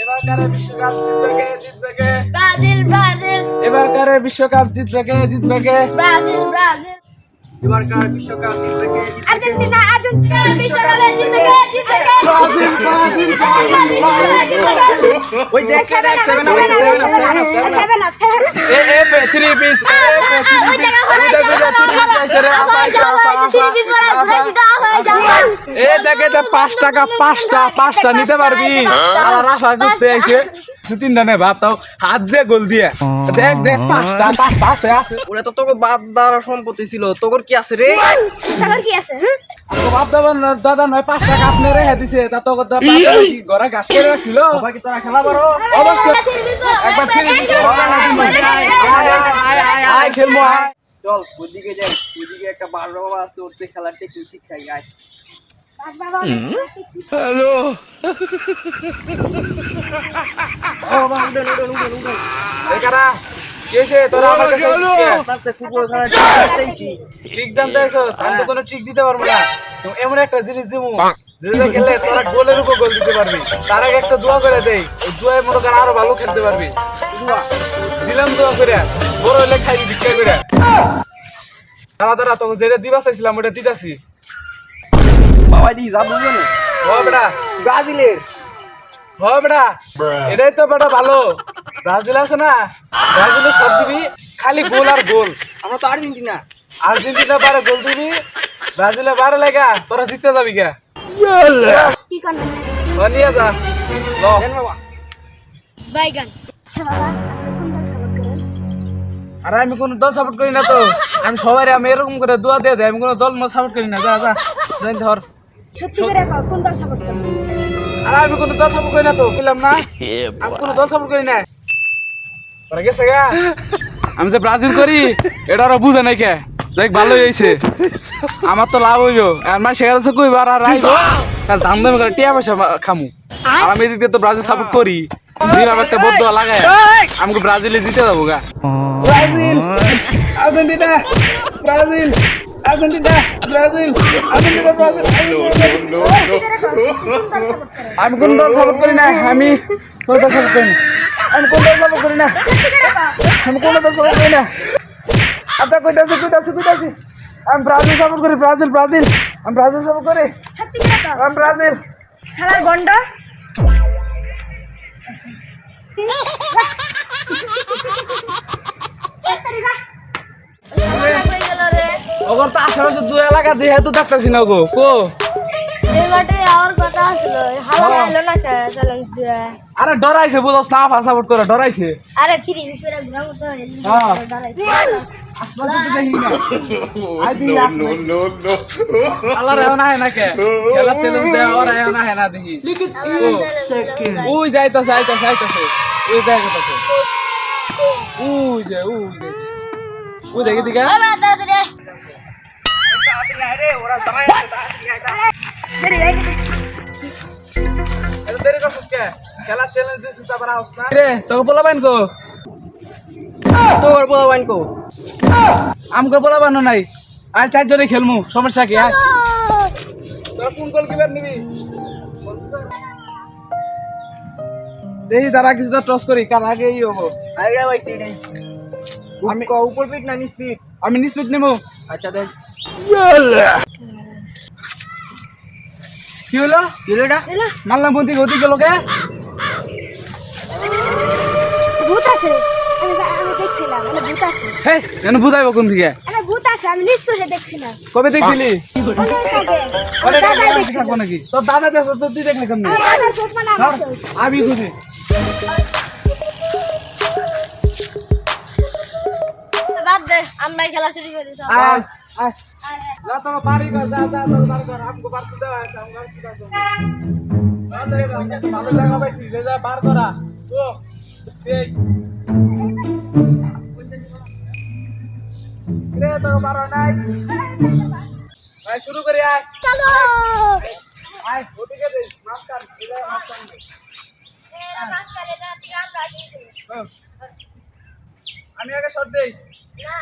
এবারকার বিশ্বকাপ জিতবে কে? ব্রাজিল ব্রাজিল এবারকার বিশ্বকাপ জিতবে কে? ব্রাজিল ব্রাজিল এবারকার বিশ্বকাপ জিতবে কে? আর্জেন্টিনা আর্জেন্টিনা বিশ্বকাপ জিতবে কে? ওই দেখ পাঁচটা নিতে পারবি? আশা করতে আইছে তিনটা নে ভাব তাও হাত দিয়ে গোল দিয়ে দেখ দেখ পাঁচটা আছে আছে। ওরা তো তোকে বাপ দাদার সম্পত্তি ছিল, তোর কি আছে রে? কি আছে? বাপ দাদা নয় 5 টাকা আপনি রেখে দিছে তা তো ঘরে ঘাস করে রাখছিল। বাকি তোরা খেলা পারো? অবশ্যই একবার ফিরে আয় খেলবো আয়। চল ওইদিকে যাই, ওইদিকে একটা বার বাবা আছে, ওর থেকে খেলার টেকনিক শিখাই আয়। হ্যালো ও বাবা উঠেন উঠেন উঠেন উঠেন। একারা কেসে তোরা আমার কাছে আপনার ফুটবল খেলা দেখতেইছি। ট্রিক জানতে আইছস? আমি তো কোনো ট্রিক দিতে পারবো না। তো এমন একটা জিনিস দিমু যেটা খেললে তোরা গোলের উপর গোল দিতে পারবি। তার আগে একটা দোয়া করে দেই, ওই দোয়ায় মতো করে আরো ভালো খেলতে পারবি। দোয়া দিলাম দোয়া করে বড় হলে খাইবি ভিক্ষা করে। তারা তারা তোকে যেটা দিবা চাইছিলাম ওটা দিতাছি। বাবা দি যা বুঝো না। হ বেটা ব্রাজিলের হ বেটা এটাই তো বেটা ভালো। ব্রাজিল আছে না, ব্রাজিলের সব দিবি খালি গোল আর গোল। আমরা তো আর্জেন্টিনা। আর্জেন্টিনা বারে গোল দিবি, ব্রাজিলে বারে লাগা তোরা জিতে যাবি গা। কি করবেন? নিয়ে যা ল। দেন বাবা। বাইগান আর আমি কোনো দল সাপোর্ট করি না তো, আমি সবাই আমি এরকম করে দোয়া দিয়ে দেয়, আমি কোনো দল সাপোর্ট করি না। যা যা যাই ধর। সত্যি করে কও কোন দল সাপোর্ট করবে? আর আমি কোনো দল সাপোর্ট করি না তো, বললাম না আমি কোনো দল সাপোর্ট করি না। ওরা গেছে গা, আমি যে ব্রাজিল করি এটা ওরা বুঝে নাই কে। দেখ ভালোই হয়েছে, আমার তো লাভ হইব। আর মানে সেখানে কইব আর রাইব আর দাম দাম করে টিয়া পয়সা খামু। আর আমি এদিক দিয়ে তো ব্রাজিল সাপোর্ট করি, দিলাম একটা বদ্ধ লাগায় আমাকে ব্রাজিলে জিতে যাবো গা। Brazil Argentina Brazil Argentina Brazil Argentina Brazil. আমি কোন দল সাপোর্ট করি না, আমি কোন দল সাপোর্ট করি না, আমি কোন দল সাপোর্ট করি না, আমি কোন দল সাপোর্ট করি না। আচ্ছা কইতাছি আমি ব্রাজিল সাপোর্ট করি। ব্রাজিল ব্রাজিল আমি ব্রাজিল সাপোর্ট করি। সত্যি করে কও আমি ব্রাজিল। শালার গন্ড ওগর তো আশেপাশে দু এলাকা দিয়ে তো দেখতেছি না গো কো। এই মাঠে আমার কথা আসলো হালা হলো না চ্যালেঞ্জ দিয়ে। আরে ডরাইছে বুঝো, সাফ সাপোর্ট করে ডরাইছে। আরে থ্রি বিস্কুট ঘুরাবো তো হ্যাঁ। ডরাইছে। আশপাশে তো দেখি না। আই দি আল্লাহ রেও না হে না কে খেলা চ্যালেঞ্জ দে আর রেও না হে না দেখি। ওই যাইতাছে ওই দেখতাছে ওই যে ওই দেখি দিকে। ওই বাদ দাও রে আরে ওরা দাঁড়ায় আছে, তাড়াতাড়ি আয়, দেরি হয়ে গেছে। এত দেরি করছিস কে? খেলা চ্যালেঞ্জ দিছিস তারপর আউস না রে। তোকে বলাবেন কো? তোর বলা বাইন কো। আমকে বলাবানো নাই। আজ চারজনে খেলমু, সমস্যা কি? আয় তোরা কোন গোল কিবার নিবি? দেখি তারা কিছুটা টস করি, কার আগেই হবো। আইডিয়া বাইছি রে। আমি কো উপর পিট না নিচ পিট? আমি নিশ্চিত নেবো। আচ্ছা দেখ কি হলো? কিলোটা মারলাম বন্দি গতি গেল কে? ভূত আছে আমি দেখছিলাম ভূত আছে। হেই কেন বুঝাইবো কোন দিকে? ভূত আছে আমি নিশ্চয়ই দেখছিলাম কবে দেখছিলি? অনেক আগে। অনেক আগে আমি থাকবো নাকি? তোর দাদা দেখো তো তুই দেখলি কেমনি? আমার দাদার চশমা না আমার চোখ। আমি খুঁজি। বাদ দে আমরাই খেলা শুরু করি সব। আয় আয় যা তোর বাড়ি কর, যা তোর বাড়ি কর। আমগো বার করতে হয়, আমগো বার করতে হয়। ভালো জায়গা পাইছি, যে যা বার করা। ও এই রে তো বার নাই। আয় শুরু করি আয়। চলো আয় ওদিকে দে মাস্টার দিলে মাস্টার। এরা মাস করে যাচ্ছি আমরা কিন্তু আমি আগে শট দেই। না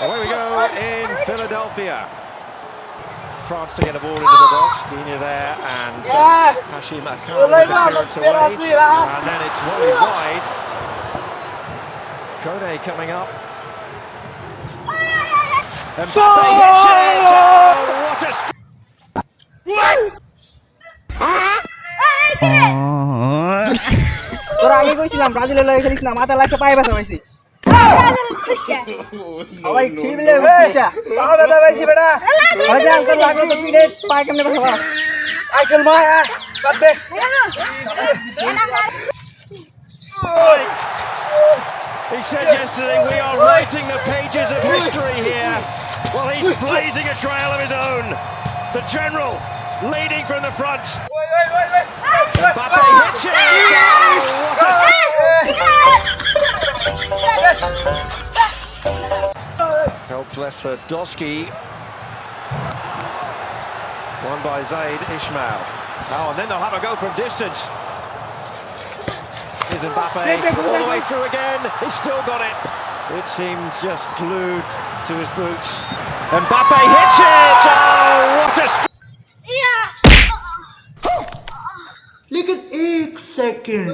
Away we go in Philadelphia. France to get a ball into the box. Dina there and Hashim Akam with the clearance away. And then it's Wally wide. Kone coming up. And Mbappe hits it! Oh, what a তোরা আগে কইছিলাম ব্রাজিলের লগে খেলিস না মাথা লাগছে পায়ে ব্যথা পাইছি সবাই ঠিকলে এটা পাও ব্যথা পাইছি বেটা হয় যা তোর লাগলো তো পিঠে পায়ে কেমনে ব্যথা পাও আইকেল মা কাট দে He said yesterday, we are writing the pages of history here. Well, he's blazing a trail of his own. The general leading from the front. Mbappe hits it! Helps left for Doski. Won by Zaid Ismail. Oh, and then they'll have a go from distance. Here's Mbappe, all the way through again, he's still got it. It seems just glued to his boots. Mbappe hits it! Oh, what a... लेकिन एक second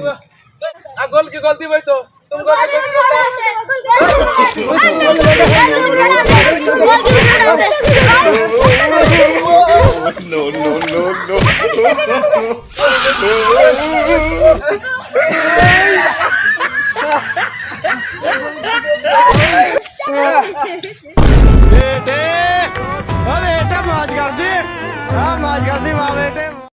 goal की गलती भाई तो तुम गोल की No.